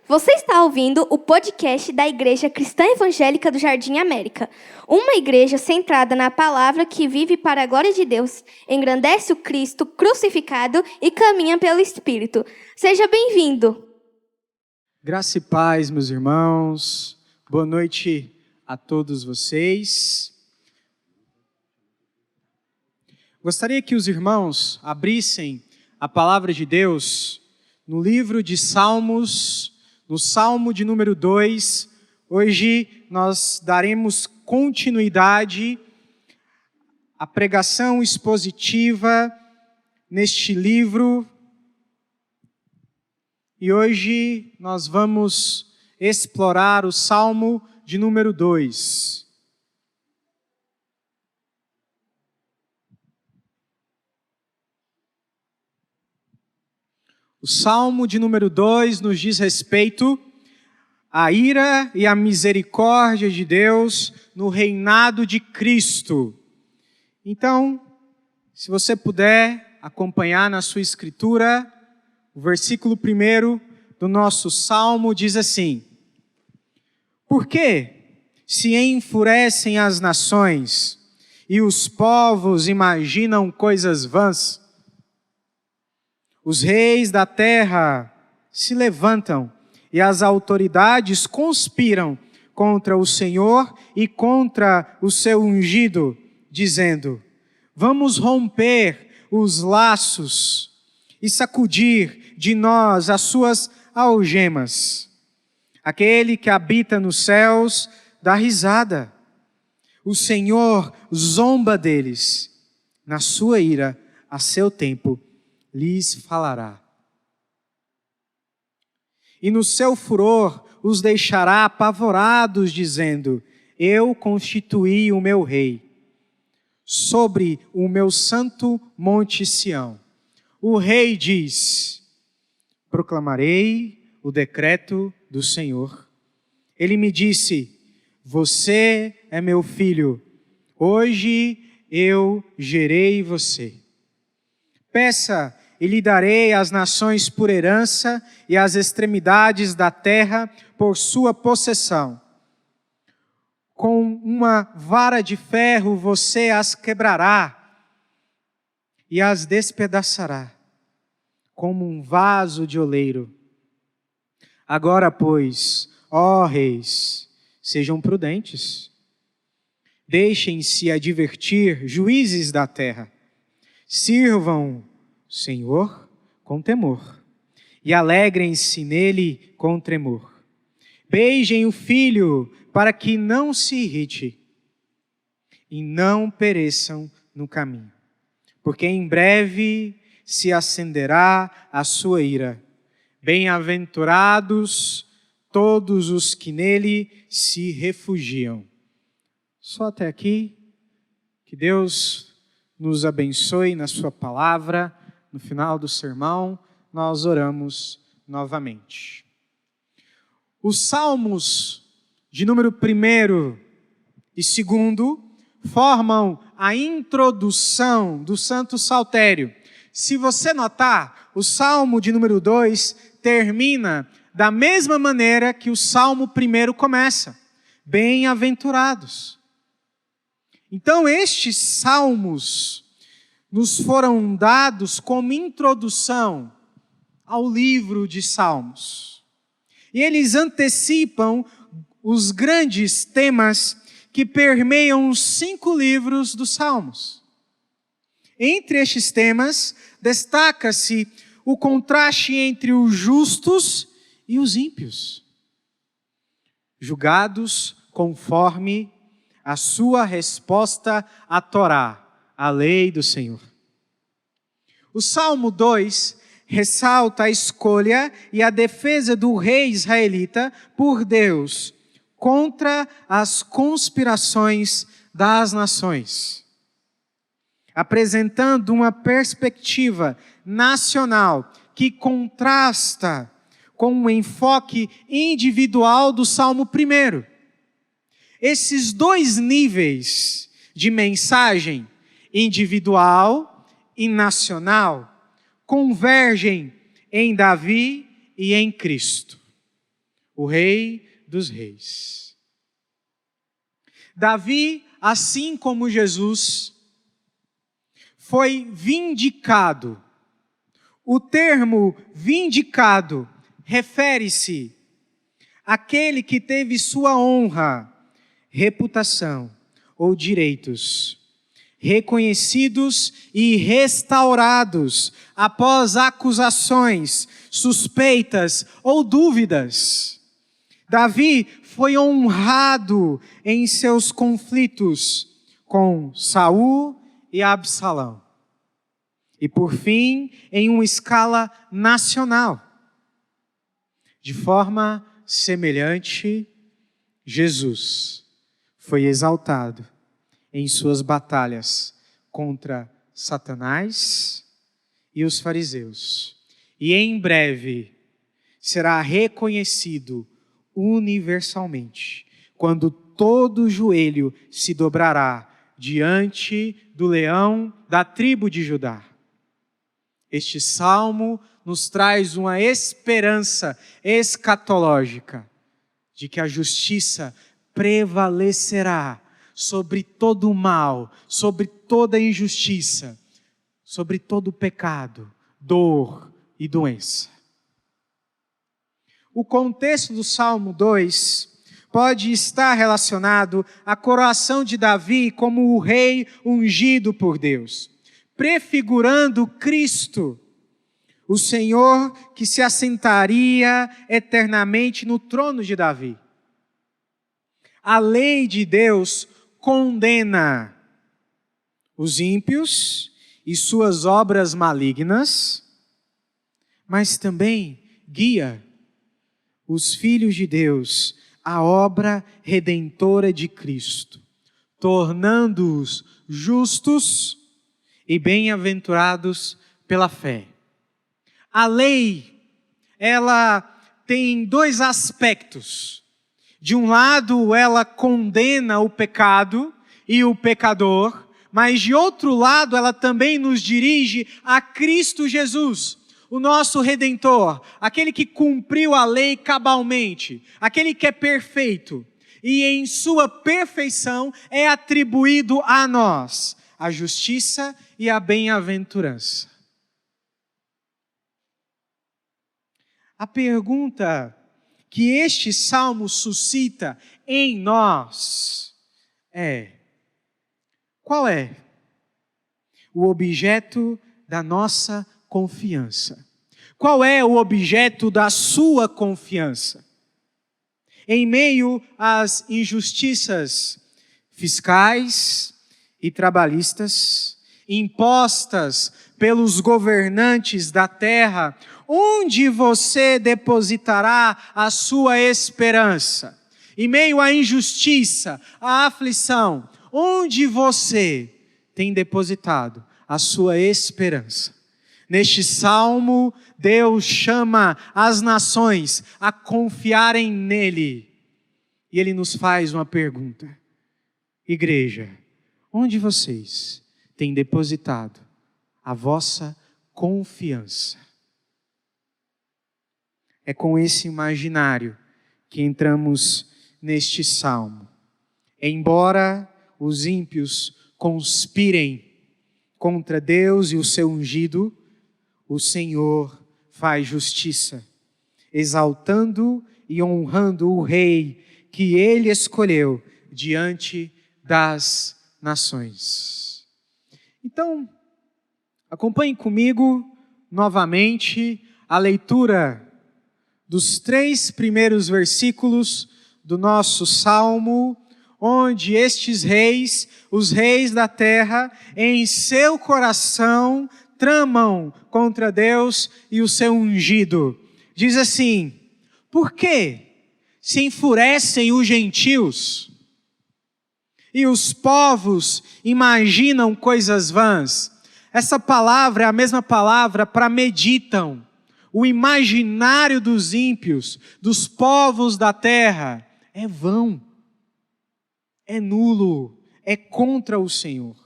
Você está ouvindo o podcast da Igreja Cristã Evangélica do Jardim América, uma igreja centrada na palavra que vive para a glória de Deus, engrandece o Cristo crucificado e caminha pelo Espírito. Seja bem-vindo! Graça e paz, meus irmãos. Boa noite a todos vocês. Gostaria que os irmãos abrissem a palavra de Deus no livro de Salmos, no Salmo de número 2, hoje nós daremos continuidade à pregação expositiva neste livro. E hoje nós vamos explorar o Salmo de número 2. O Salmo de número 2 nos diz respeito à ira e à misericórdia de Deus no reinado de Cristo. Então, se você puder acompanhar na sua escritura, o versículo 1 do nosso Salmo diz assim: Por que se enfurecem as nações e os povos imaginam coisas vãs? Os reis da terra se levantam e as autoridades conspiram contra o Senhor e contra o seu ungido, dizendo: Vamos romper os laços e sacudir de nós as suas algemas. Aquele que habita nos céus dá risada. O Senhor zomba deles. Na sua ira, a seu tempo, lhes falará. E no seu furor os deixará apavorados, dizendo: Eu constituí o meu rei sobre o meu santo monte Sião. O rei diz: Proclamarei o decreto do Senhor. Ele me disse: Você é meu filho, hoje eu gerei você. Peça e lhe darei as nações por herança e as extremidades da terra por sua possessão. Com uma vara de ferro você as quebrará e as despedaçará, como um vaso de oleiro. Agora, pois, ó reis, sejam prudentes. Deixem-se advertir, juízes da terra. Sirvam o Senhor com temor e alegrem-se nele com tremor. Beijem o filho para que não se irrite e não pereçam no caminho, porque em breve se acenderá a sua ira. Bem-aventurados todos os que nele se refugiam. Só até aqui. Que Deus nos abençoe na sua palavra. No final do sermão, nós oramos novamente. Os salmos de número 1 e 2 formam a introdução do Santo Saltério. Se você notar, o Salmo de número 2 termina da mesma maneira que o Salmo 1 começa. Bem-aventurados. Então, estes salmos nos foram dados como introdução ao livro de Salmos. E eles antecipam os grandes temas que permeiam os 5 livros dos Salmos. Entre estes temas, destaca-se o contraste entre os justos e os ímpios, julgados conforme a sua resposta à Torá, a lei do Senhor. O Salmo 2 ressalta a escolha e a defesa do rei israelita por Deus contra as conspirações das nações, apresentando uma perspectiva nacional que contrasta com o enfoque individual do Salmo 1. Esses 2 níveis de mensagem, individual e nacional, convergem em Davi e em Cristo. o Rei dos Reis. Davi, assim como Jesus, foi vindicado. O termo vindicado refere-se àquele que teve sua honra, reputação ou direitos reconhecidos e restaurados após acusações, suspeitas ou dúvidas. Davi foi honrado em seus conflitos com Saul e Absalão. E por fim, em uma escala nacional. De forma semelhante, Jesus foi exaltado em suas batalhas contra Satanás e os fariseus. E em breve será reconhecido universalmente, quando todo joelho se dobrará diante do leão da tribo de Judá. Este salmo nos traz uma esperança escatológica de que a justiça prevalecerá sobre todo o mal, sobre toda injustiça, sobre todo pecado, dor e doença. O contexto do Salmo 2 pode estar relacionado à coroação de Davi como o rei ungido por Deus, prefigurando Cristo, o Senhor que se assentaria eternamente no trono de Davi. A lei de Deus condena os ímpios e suas obras malignas, mas também guia os filhos de Deus à obra redentora de Cristo, tornando-os justos e bem-aventurados pela fé. A lei, ela tem dois aspectos. De um lado, ela condena o pecado e o pecador, mas de outro lado, ela também nos dirige a Cristo Jesus, o nosso Redentor, aquele que cumpriu a lei cabalmente, aquele que é perfeito, e em sua perfeição é atribuído a nós a justiça e a bem-aventurança. A pergunta que este salmo suscita em nós é: qual é o objeto da nossa confiança? Qual é o objeto da sua confiança? Em meio às injustiças fiscais e trabalhistas impostas pelos governantes da terra, onde você depositará a sua esperança? Em meio à injustiça, à aflição, onde você tem depositado a sua esperança? Neste salmo, Deus chama as nações a confiarem nele. E ele nos faz uma pergunta: igreja, onde vocês têm depositado a vossa confiança? É com esse imaginário que entramos neste salmo. Embora os ímpios conspirem contra Deus e o seu ungido, o Senhor faz justiça, exaltando e honrando o rei que ele escolheu diante das nações. Então, acompanhe comigo novamente a leitura dos 3 primeiros versículos do nosso salmo, onde estes reis, os reis da terra, em seu coração tramam contra Deus e o seu ungido. Diz assim: por que se enfurecem os gentios e os povos imaginam coisas vãs? Essa palavra é a mesma palavra para meditam. O imaginário dos ímpios, dos povos da terra, é vão, é nulo, é contra o Senhor.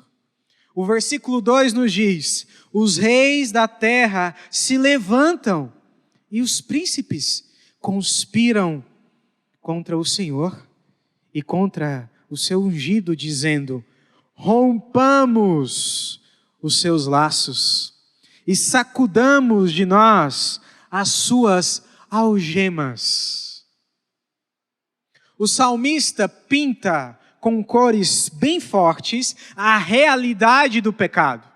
O versículo 2 nos diz: os reis da terra se levantam e os príncipes conspiram contra o Senhor e contra o seu ungido, dizendo: rompamos os seus laços e sacudamos de nós as suas algemas. O salmista pinta com cores bem fortes a realidade do pecado.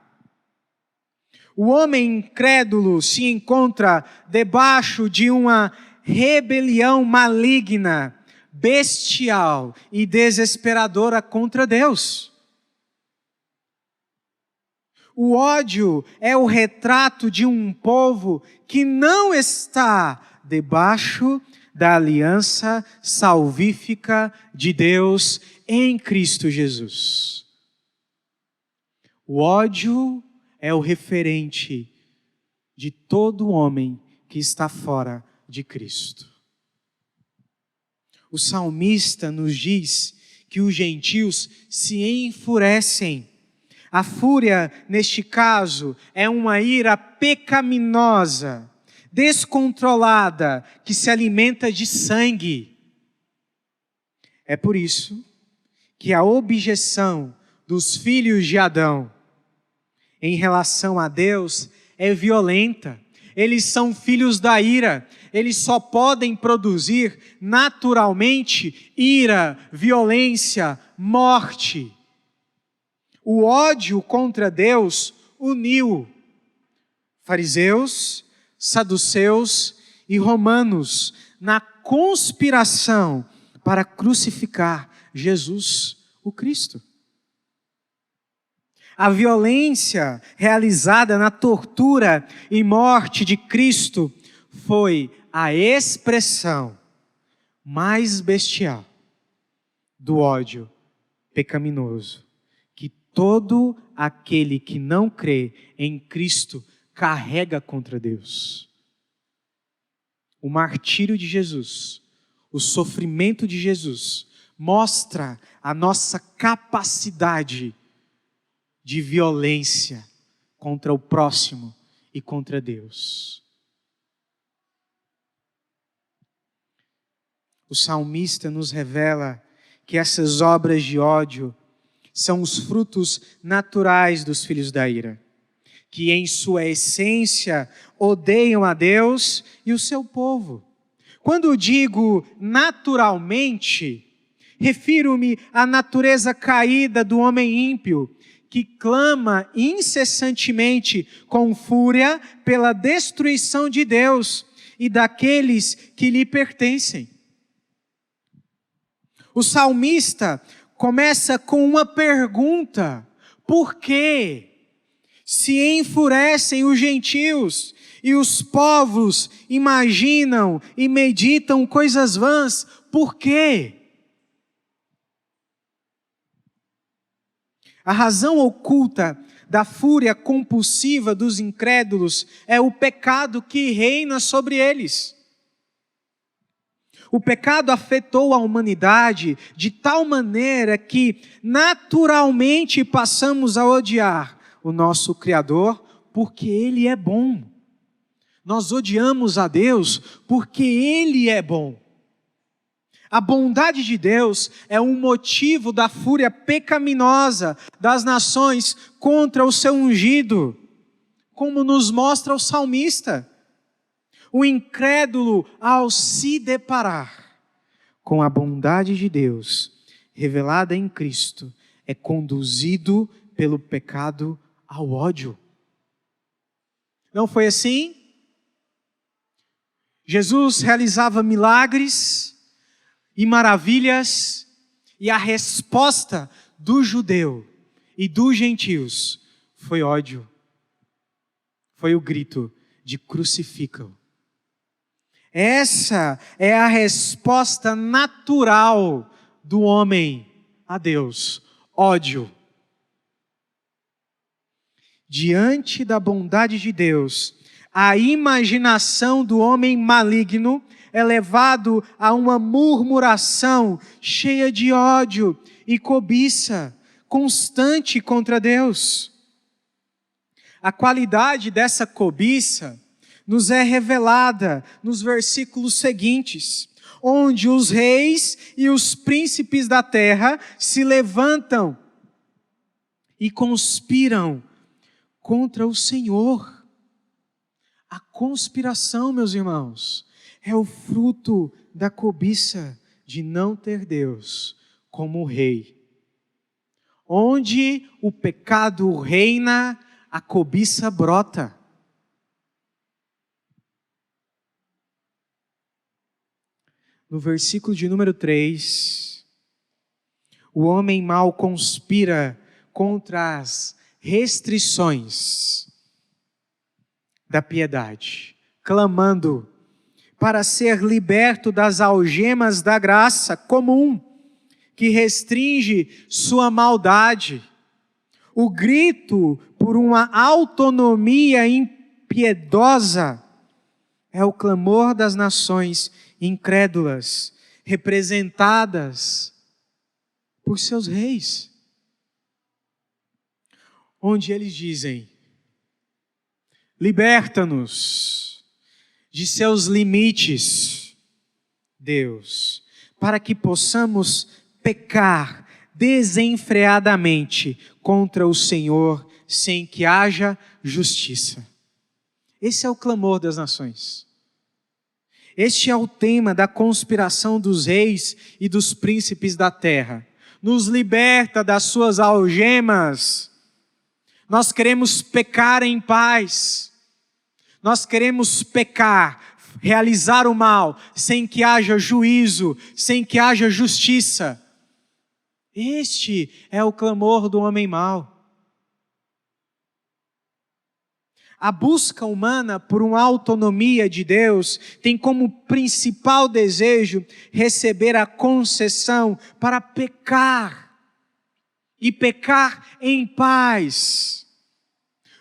O homem incrédulo se encontra debaixo de uma rebelião maligna, bestial e desesperadora contra Deus. O ódio é o retrato de um povo que não está debaixo da aliança salvífica de Deus em Cristo Jesus. O ódio é o referente de todo homem que está fora de Cristo. O salmista nos diz que os gentios se enfurecem. A fúria, neste caso, é uma ira pecaminosa, descontrolada, que se alimenta de sangue. É por isso que a objeção dos filhos de Adão em relação a Deus é violenta. Eles são filhos da ira. Eles só podem produzir naturalmente ira, violência, morte. O ódio contra Deus uniu fariseus, saduceus e romanos na conspiração para crucificar Jesus, o Cristo. A violência realizada na tortura e morte de Cristo foi a expressão mais bestial do ódio pecaminoso que todo aquele que não crê em Cristo carrega contra Deus. O martírio de Jesus, o sofrimento de Jesus, mostra a nossa capacidade de violência contra o próximo e contra Deus. O salmista nos revela que essas obras de ódio são os frutos naturais dos filhos da ira, que em sua essência odeiam a Deus e o seu povo. Quando digo naturalmente, refiro-me à natureza caída do homem ímpio, que clama incessantemente com fúria pela destruição de Deus e daqueles que lhe pertencem. O salmista começa com uma pergunta: por quê? Se enfurecem os gentios e os povos imaginam e meditam coisas vãs, por quê? A razão oculta da fúria compulsiva dos incrédulos é o pecado que reina sobre eles. O pecado afetou a humanidade de tal maneira que naturalmente passamos a odiar o nosso Criador porque Ele é bom. Nós odiamos a Deus porque Ele é bom. A bondade de Deus é um motivo da fúria pecaminosa das nações contra o seu ungido, como nos mostra o salmista. O incrédulo, ao se deparar com a bondade de Deus revelada em Cristo, é conduzido pelo pecado ao ódio. Não foi assim? Jesus realizava milagres e maravilhas, e a resposta do judeu e dos gentios foi ódio. Foi o grito de crucificam. Essa é a resposta natural do homem a Deus: ódio. Diante da bondade de Deus, a imaginação do homem maligno é levado a uma murmuração cheia de ódio e cobiça constante contra Deus. A qualidade dessa cobiça nos é revelada nos versículos seguintes, onde os reis e os príncipes da terra se levantam e conspiram contra o Senhor. A conspiração, meus irmãos, é o fruto da cobiça de não ter Deus como rei. Onde o pecado reina, a cobiça brota. No versículo de número 3, o homem mau conspira contra as restrições da piedade, clamando para ser liberto das algemas da graça comum, que restringe sua maldade. O grito por uma autonomia impiedosa é o clamor das nações incrédulas, representadas por seus reis, onde eles dizem: liberta-nos de seus limites, Deus, para que possamos pecar desenfreadamente contra o Senhor, sem que haja justiça. Esse é o clamor das nações. Este é o tema da conspiração dos reis e dos príncipes da terra. Nos liberta das suas algemas. Nós queremos pecar em paz. Nós queremos pecar, realizar o mal, sem que haja juízo, sem que haja justiça. Este é o clamor do homem mau. A busca humana por uma autonomia de Deus tem como principal desejo receber a concessão para pecar e pecar em paz.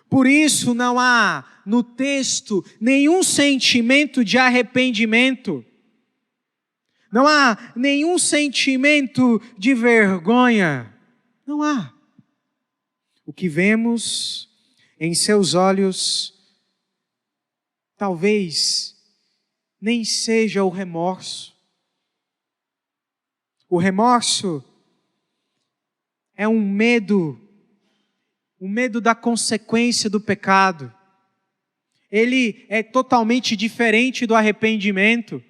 Por isso não há no texto nenhum sentimento de arrependimento, não há nenhum sentimento de vergonha, não há. O que vemos em seus olhos talvez nem seja o remorso. O remorso é um medo da consequência do pecado. Ele é totalmente diferente do arrependimento.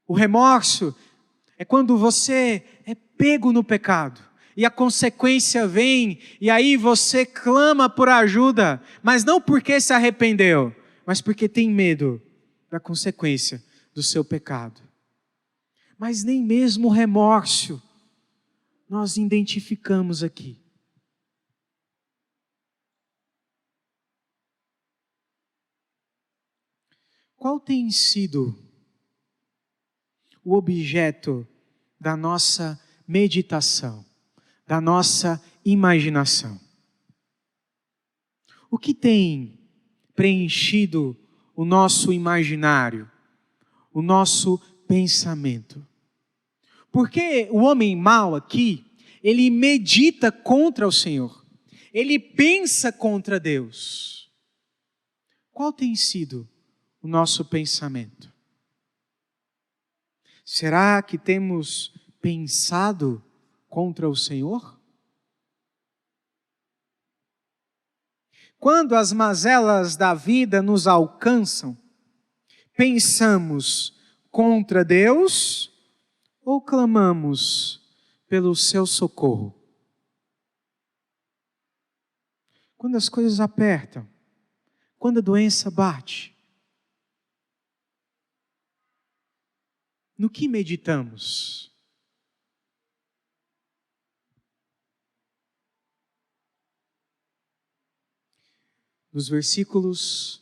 O remorso é quando você é pego no pecado. E a consequência vem, e aí você clama por ajuda, mas não porque se arrependeu, mas porque tem medo da consequência do seu pecado. Mas nem mesmo o remorso nós identificamos aqui. Qual tem sido o objeto da nossa meditação, da nossa imaginação? O que tem preenchido o nosso imaginário, o nosso pensamento? Porque o homem mau aqui, ele medita contra o Senhor, ele pensa contra Deus. Qual tem sido o nosso pensamento? Será que temos pensado contra o Senhor? Quando as mazelas da vida nos alcançam, pensamos contra Deus ou clamamos pelo seu socorro? Quando as coisas apertam, quando a doença bate, no que meditamos? Nos versículos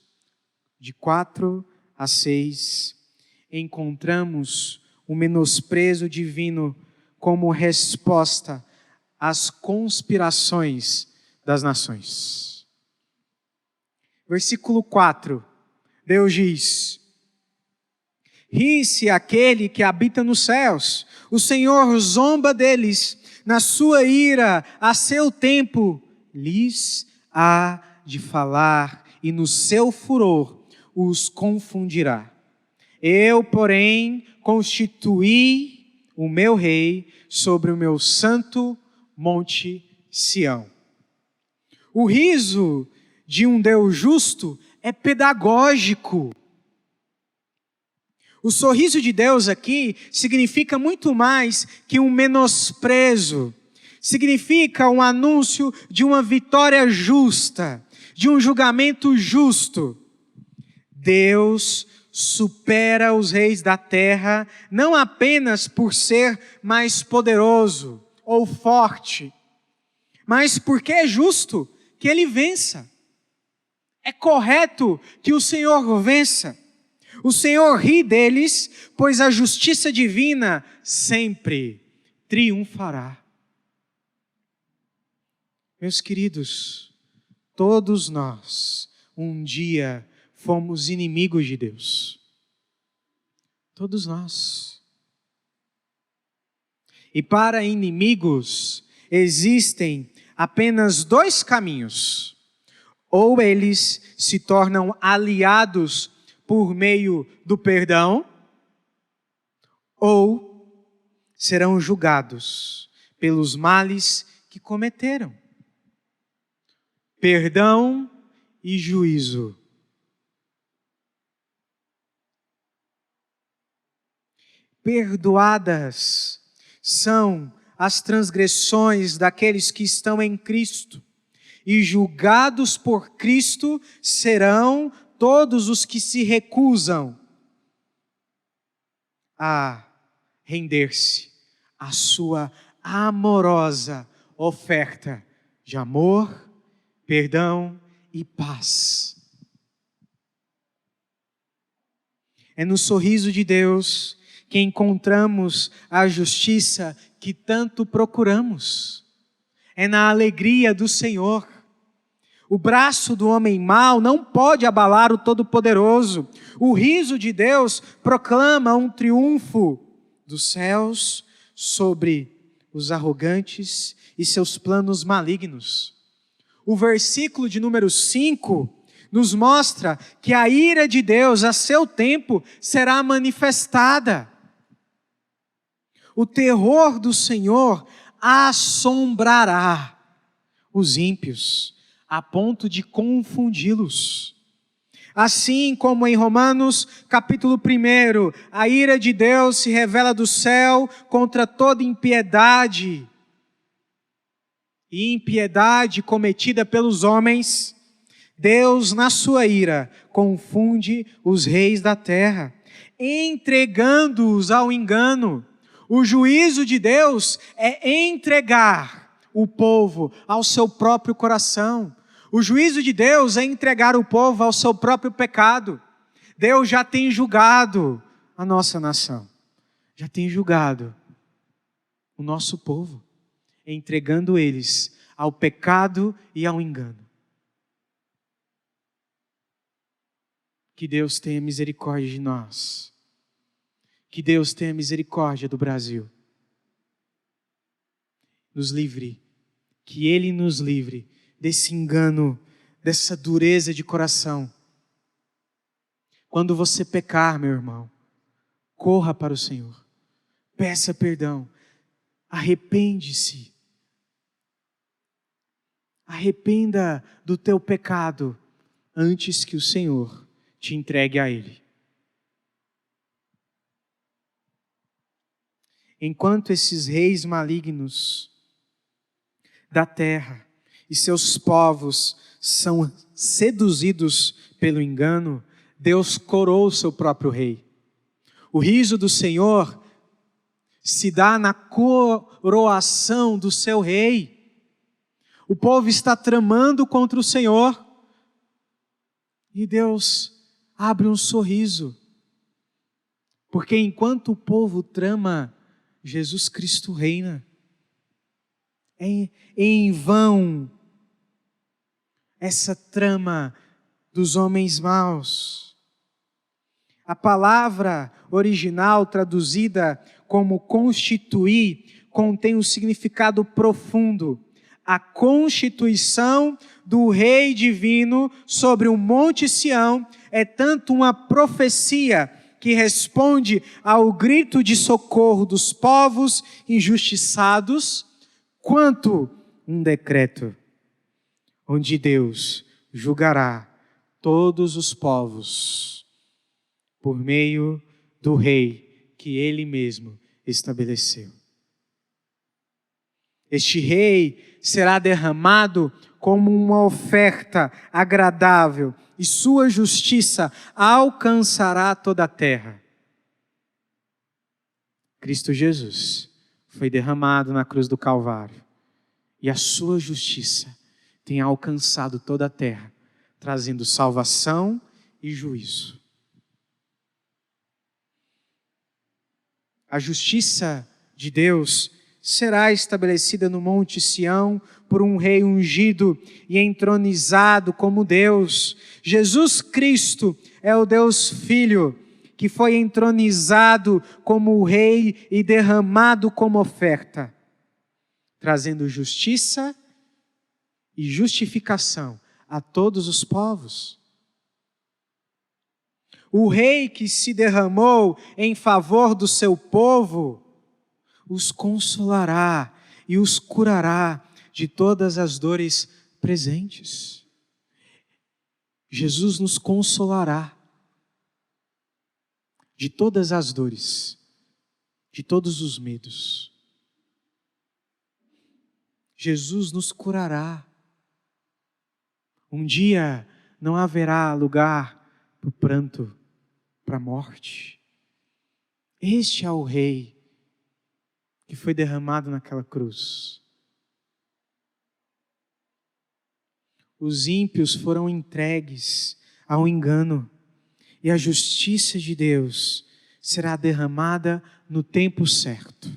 de 4 a 6, encontramos o menosprezo divino como resposta às conspirações das nações. Versículo 4, Deus diz: ri-se aquele que habita nos céus, o Senhor zomba deles, na sua ira, a seu tempo, lhes há de falar, e no seu furor os confundirá. Eu, porém, constituí o meu rei sobre o meu santo monte Sião. O riso de um Deus justo é pedagógico. O sorriso de Deus aqui significa muito mais que um menosprezo. Significa um anúncio de uma vitória justa, de um julgamento justo. Deus supera os reis da terra, não apenas por ser mais poderoso ou forte, mas porque é justo que ele vença. É correto que o Senhor vença. O Senhor ri deles, pois a justiça divina sempre triunfará. Meus queridos, todos nós, um dia, fomos inimigos de Deus. Todos nós. E para inimigos, existem apenas dois caminhos. Ou eles se tornam aliados por meio do perdão, ou serão julgados pelos males que cometeram. Perdão e juízo. Perdoadas são as transgressões daqueles que estão em Cristo, e julgados por Cristo serão todos os que se recusam a render-se à sua amorosa oferta de amor, perdão e paz. É no sorriso de Deus que encontramos a justiça que tanto procuramos. É na alegria do Senhor. O braço do homem mau não pode abalar o Todo-Poderoso. O riso de Deus proclama um triunfo dos céus sobre os arrogantes e seus planos malignos. O versículo de número 5 nos mostra que a ira de Deus a seu tempo será manifestada. O terror do Senhor assombrará os ímpios, a ponto de confundi-los. Assim como em Romanos capítulo 1, a ira de Deus se revela do céu contra toda impiedade, e impiedade cometida pelos homens, Deus na sua ira confunde os reis da terra, entregando-os ao engano. O juízo de Deus é entregar o povo ao seu próprio coração. O juízo de Deus é entregar o povo ao seu próprio pecado. Deus já tem julgado a nossa nação. Já tem julgado o nosso povo, entregando eles ao pecado e ao engano. Que Deus tenha misericórdia de nós. Que Deus tenha misericórdia do Brasil. Nos livre. Que Ele nos livre desse engano, dessa dureza de coração. Quando você pecar, meu irmão, corra para o Senhor. Peça perdão. Arrepende-se. Arrependa do teu pecado antes que o Senhor te entregue a Ele. Enquanto esses reis malignos da terra e seus povos são seduzidos pelo engano, Deus coroou o seu próprio rei. O riso do Senhor se dá na coroação do seu rei. O povo está tramando contra o Senhor e Deus abre um sorriso, porque enquanto o povo trama, Jesus Cristo reina. Em vão essa trama dos homens maus. A palavra original traduzida como constituir contém um significado profundo. A constituição do Rei Divino sobre o Monte Sião é tanto uma profecia que responde ao grito de socorro dos povos injustiçados, quanto um decreto onde Deus julgará todos os povos por meio do rei que ele mesmo estabeleceu. Este rei será derramado como uma oferta agradável e sua justiça alcançará toda a terra. Cristo Jesus foi derramado na cruz do Calvário e a sua justiça tem alcançado toda a terra, trazendo salvação e juízo. A justiça de Deus será estabelecida no Monte Sião por um rei ungido e entronizado como Deus. Jesus Cristo é o Deus Filho, que foi entronizado como rei e derramado como oferta, trazendo justiça e justificação a todos os povos. O rei que se derramou em favor do seu povo os consolará e os curará de todas as dores presentes. Jesus nos consolará de todas as dores, de todos os medos. Jesus nos curará. Um dia não haverá lugar para o pranto, para a morte. Este é o Rei que foi derramado naquela cruz. Os ímpios foram entregues ao engano e a justiça de Deus será derramada no tempo certo.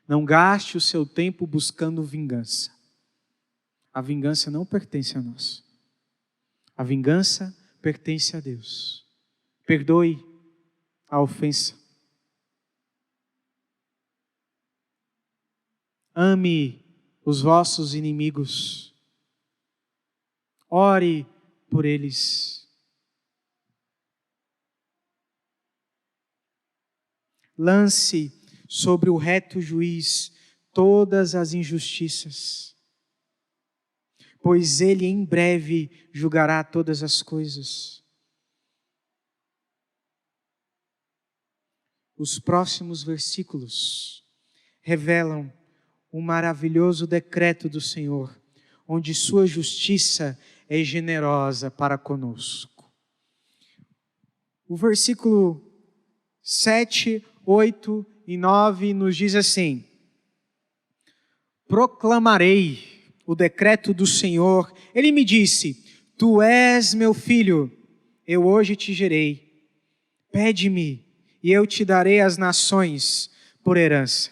Não gaste o seu tempo buscando vingança. A vingança não pertence a nós. A vingança pertence a Deus. Perdoe a ofensa. Ame os vossos inimigos. Ore por eles. Lance sobre o reto juiz todas as injustiças, pois ele em breve julgará todas as coisas. Os próximos versículos revelam um maravilhoso decreto do Senhor, onde sua justiça é generosa para conosco. O versículo 7, 8 e 9 nos diz assim: proclamarei o decreto do Senhor. Ele me disse: tu és meu filho, eu hoje te gerei. Pede-me e eu te darei as nações por herança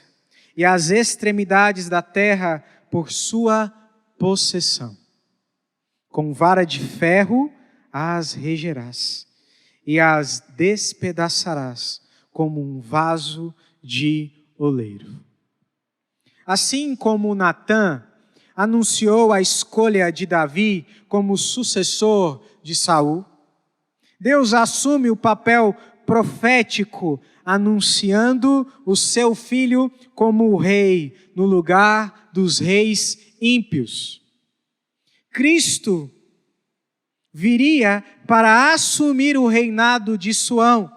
e as extremidades da terra por sua possessão. Com vara de ferro as regerás e as despedaçarás como um vaso de oleiro. Assim como Natã anunciou a escolha de Davi como sucessor de Saul, Deus assume o papel profético, anunciando o seu filho como o rei no lugar dos reis ímpios. Cristo viria para assumir o reinado de Sião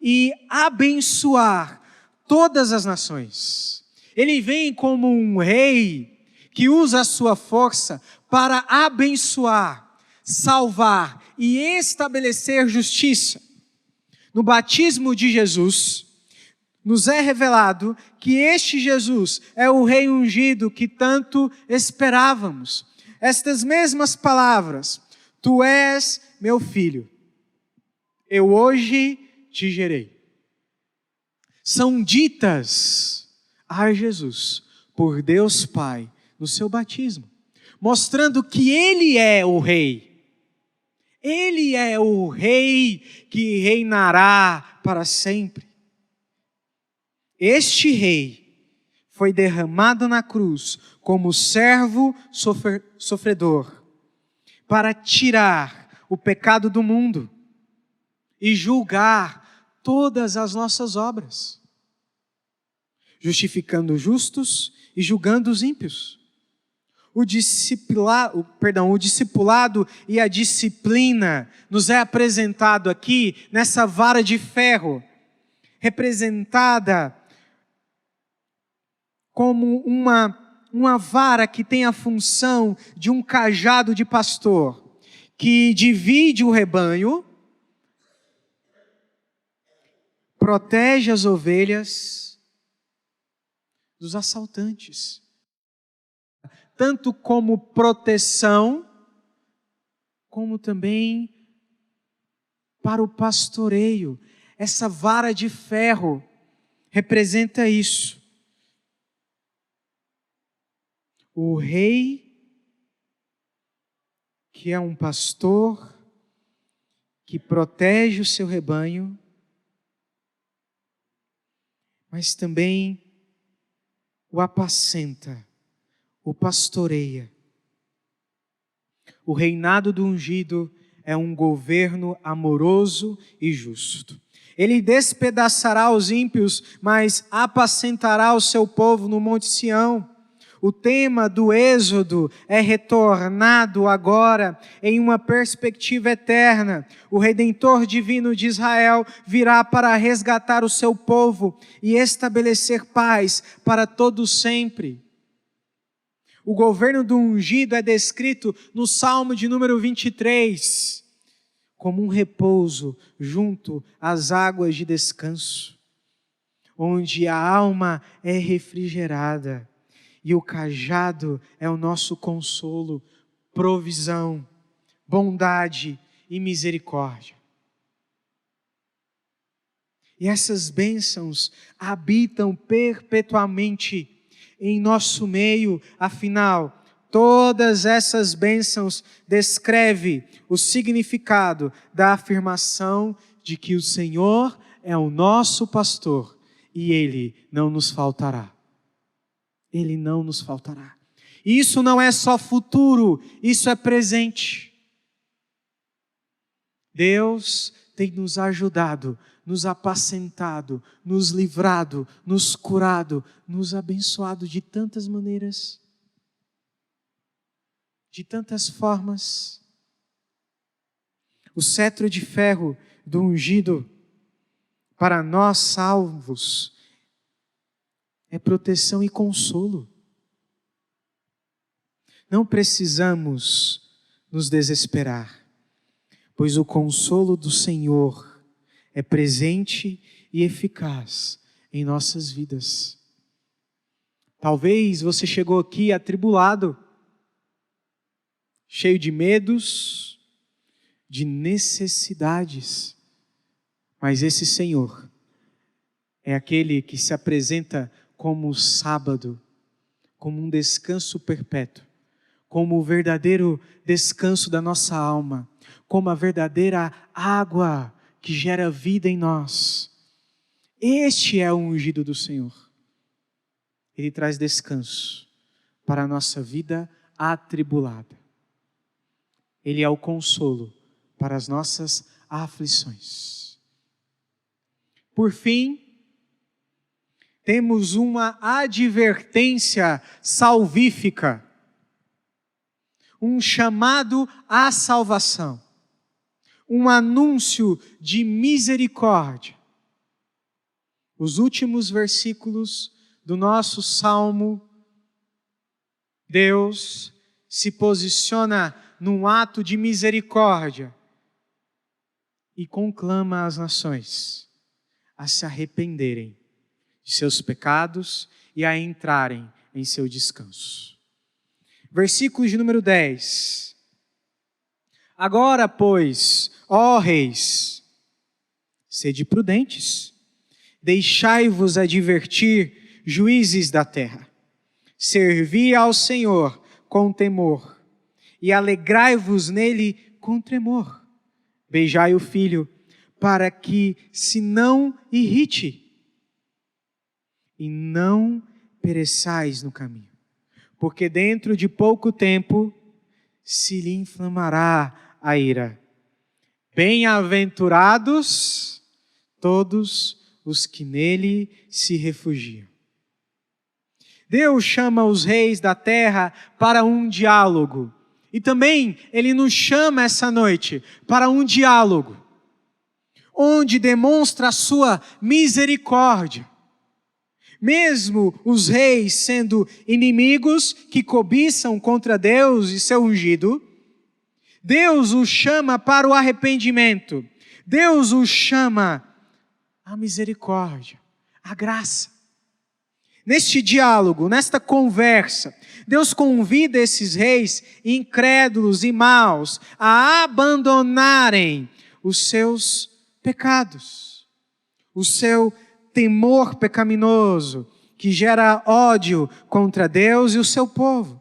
e abençoar todas as nações. Ele vem como um rei que usa a sua força para abençoar, salvar e estabelecer justiça. No batismo de Jesus, nos é revelado que este Jesus é o Rei ungido que tanto esperávamos. Estas mesmas palavras: tu és meu filho, eu hoje te gerei, são ditas a Jesus por Deus Pai no seu batismo, mostrando que Ele é o Rei. Ele é o Rei que reinará para sempre. Este Rei foi derramado na cruz como servo sofredor para tirar o pecado do mundo e julgar todas as nossas obras, justificando os justos e julgando os ímpios. O discipulado e a disciplina nos é apresentado aqui nessa vara de ferro, representada como uma vara que tem a função de um cajado de pastor, que divide o rebanho, protege as ovelhas dos assaltantes, tanto como proteção, como também para o pastoreio. Essa vara de ferro representa isso. O rei, que é um pastor, que protege o seu rebanho, mas também o apacenta, o pastoreia. O reinado do ungido é um governo amoroso e justo. Ele despedaçará os ímpios, mas apacentará o seu povo no Monte Sião. O tema do Êxodo é retornado agora em uma perspectiva eterna. O Redentor divino de Israel virá para resgatar o seu povo e estabelecer paz para todos sempre. O governo do ungido é descrito no Salmo de número 23, como um repouso junto às águas de descanso, onde a alma é refrigerada e o cajado é o nosso consolo, provisão, bondade e misericórdia. E essas bênçãos habitam perpetuamente em nosso meio, afinal, todas essas bênçãos descrevem o significado da afirmação de que o Senhor é o nosso pastor e Ele não nos faltará. Ele não nos faltará. E isso não é só futuro, isso é presente. Deus tem nos ajudado, nos apacentado, nos livrado, nos curado, nos abençoado de tantas maneiras, de tantas formas. O cetro de ferro do ungido para nós salvos é proteção e consolo. Não precisamos nos desesperar, pois o consolo do Senhor é presente e eficaz em nossas vidas. Talvez você chegou aqui atribulado, cheio de medos, de necessidades, mas esse Senhor é aquele que se apresenta como o sábado, como um descanso perpétuo, como o verdadeiro descanso da nossa alma, como a verdadeira água que gera vida em nós. Este é o ungido do Senhor. Ele traz descanso para a nossa vida atribulada. Ele é o consolo para as nossas aflições. Por fim, temos uma advertência salvífica, um chamado à salvação, um anúncio de misericórdia. Os últimos versículos do nosso salmo, Deus se posiciona num ato de misericórdia e conclama as nações a se arrependerem de seus pecados e a entrarem em seu descanso. Versículo de número 10. Agora, pois, ó reis, sede prudentes, deixai-vos advertir, juízes da terra. Servi ao Senhor com temor e alegrai-vos nele com tremor. Beijai o filho, para que se não irrite e não pereçais no caminho, porque dentro de pouco tempo se lhe inflamará a ira. Bem-aventurados todos os que nele se refugiam. Deus chama os reis da terra para um diálogo. E também Ele nos chama essa noite para um diálogo, onde demonstra a sua misericórdia. Mesmo os reis sendo inimigos que cobiçam contra Deus e seu ungido, Deus os chama para o arrependimento. Deus os chama à misericórdia, à graça. Neste diálogo, nesta conversa, Deus convida esses reis incrédulos e maus a abandonarem os seus pecados, o seu temor pecaminoso que gera ódio contra Deus e o seu povo,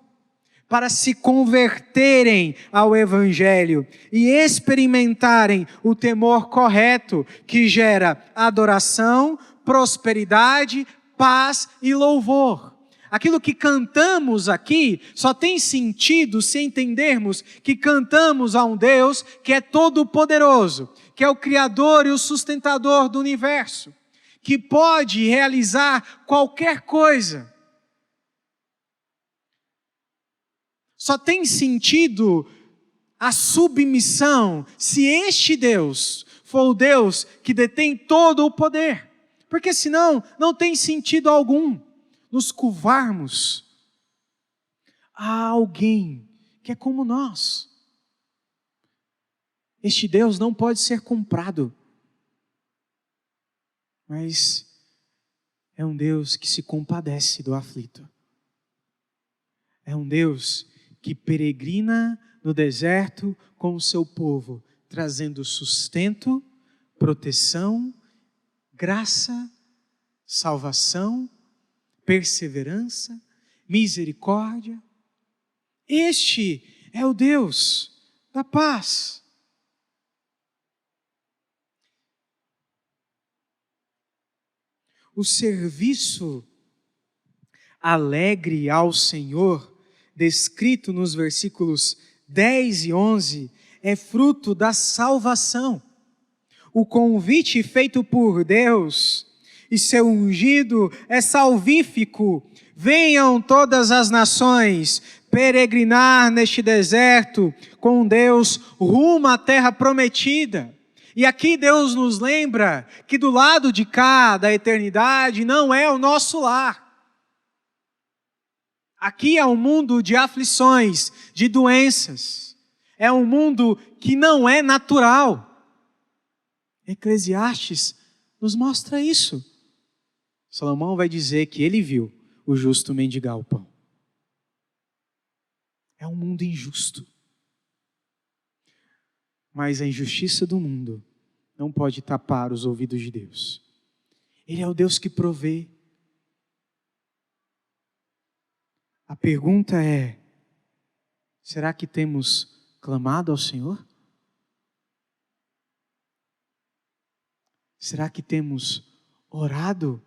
para se converterem ao Evangelho e experimentarem o temor correto que gera adoração, prosperidade, paz e louvor. Aquilo que cantamos aqui só tem sentido se entendermos que cantamos a um Deus que é todo-poderoso, que é o Criador e o sustentador do universo, que pode realizar qualquer coisa. Só tem sentido a submissão se este Deus for o Deus que detém todo o poder. Porque senão não tem sentido algum nos curvarmos a alguém que é como nós. Este Deus não pode ser comprado, mas é um Deus que se compadece do aflito. É um Deus que peregrina no deserto com o seu povo, trazendo sustento, proteção, graça, salvação, perseverança, misericórdia. Este é o Deus da paz. O serviço alegre ao Senhor, descrito nos versículos 10 e 11, é fruto da salvação. O convite feito por Deus e seu ungido é salvífico. Venham todas as nações peregrinar neste deserto com Deus rumo à terra prometida. E aqui Deus nos lembra que do lado de cá da eternidade não é o nosso lar. Aqui é um mundo de aflições, de doenças. É um mundo que não é natural. Eclesiastes nos mostra isso. Salomão vai dizer que ele viu o justo mendigar o pão. É um mundo injusto. Mas a injustiça do mundo não pode tapar os ouvidos de Deus. Ele é o Deus que provê. A pergunta é: será que temos clamado ao Senhor? Será que temos orado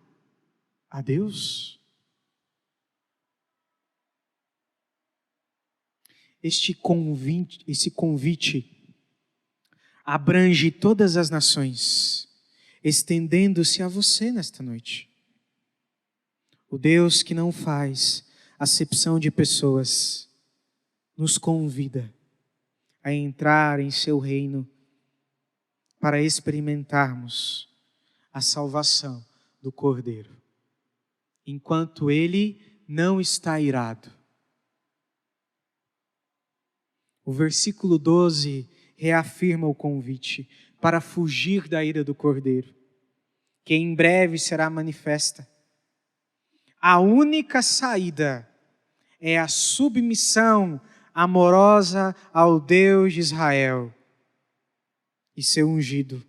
a Deus? Esse convite abrange todas as nações, estendendo-se a você nesta noite. O Deus que não faz acepção de pessoas nos convida a entrar em seu reino para experimentarmos a salvação do Cordeiro, enquanto ele não está irado. O versículo 12 reafirma o convite para fugir da ira do Cordeiro, que em breve será manifesta. A única saída é a submissão amorosa ao Deus de Israel e seu ungido.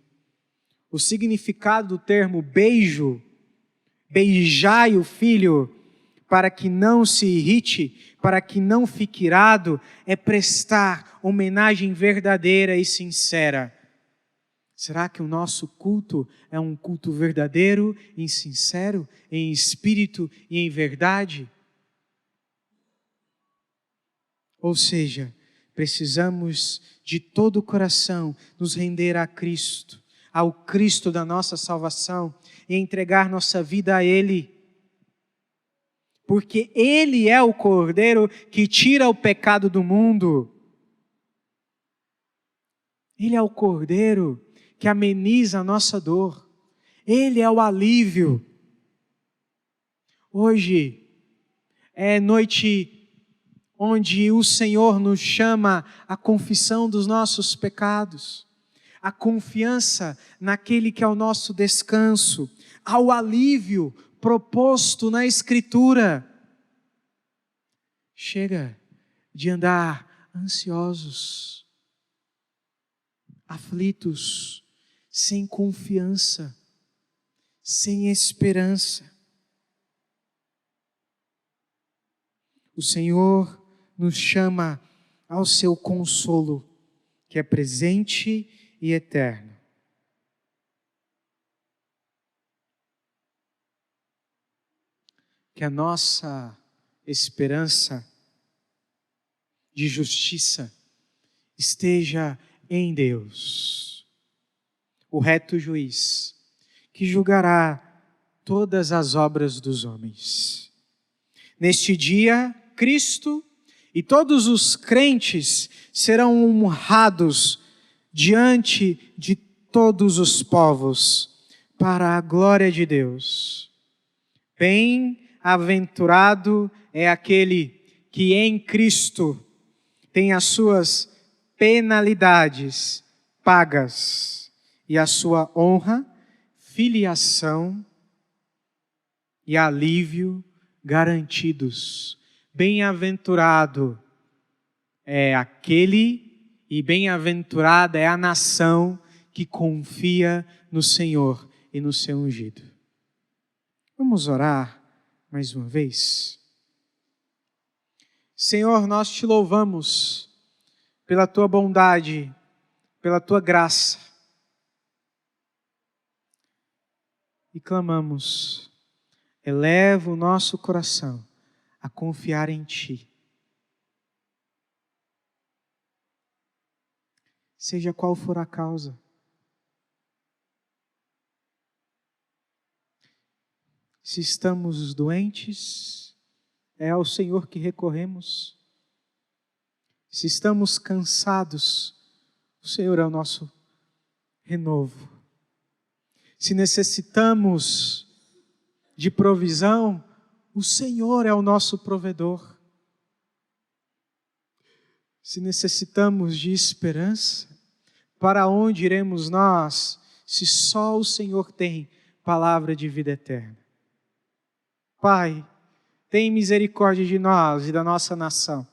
O significado do termo beijo, beijai o filho, para que não se irrite, para que não fique irado, é prestar homenagem verdadeira e sincera. Será que o nosso culto é um culto verdadeiro e sincero, em espírito e em verdade? Ou seja, precisamos de todo o coração nos render a Cristo, ao Cristo da nossa salvação e entregar nossa vida a Ele. Porque Ele é o Cordeiro que tira o pecado do mundo. Ele é o Cordeiro que ameniza a nossa dor. Ele é o alívio. Hoje é noite onde o Senhor nos chama à confissão dos nossos pecados, à confiança naquele que é o nosso descanso, ao alívio proposto na Escritura. Chega de andar ansiosos, aflitos, sem confiança, sem esperança. O Senhor nos chama ao seu consolo, que é presente e eterno. Que a nossa esperança de justiça esteja em Deus, o reto juiz, que julgará todas as obras dos homens. Neste dia, Cristo e todos os crentes serão honrados diante de todos os povos, para a glória de Deus. Bem-aventurado é aquele que em Cristo tem as suas penalidades pagas e a sua honra, filiação e alívio garantidos. Bem-aventurado é aquele e bem-aventurada é a nação que confia no Senhor e no seu ungido. Vamos orar mais uma vez? Senhor, nós te louvamos pela tua bondade, pela tua graça. E clamamos, eleva o nosso coração a confiar em ti. Seja qual for a causa. Se estamos doentes, é ao Senhor que recorremos. Se estamos cansados, o Senhor é o nosso renovo. Se necessitamos de provisão, o Senhor é o nosso provedor. Se necessitamos de esperança, para onde iremos nós, se só o Senhor tem palavra de vida eterna? Pai, tem misericórdia de nós e da nossa nação.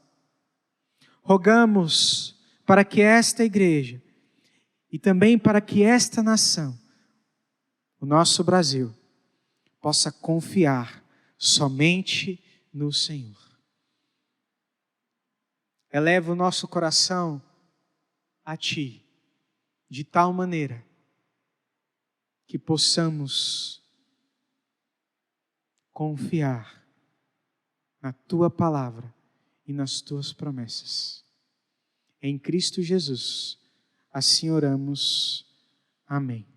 Rogamos para que esta igreja e também para que esta nação, o nosso Brasil, possa confiar somente no Senhor. Eleva o nosso coração a Ti, de tal maneira que possamos confiar na Tua palavra e nas Tuas promessas. Em Cristo Jesus, assim oramos. Amém.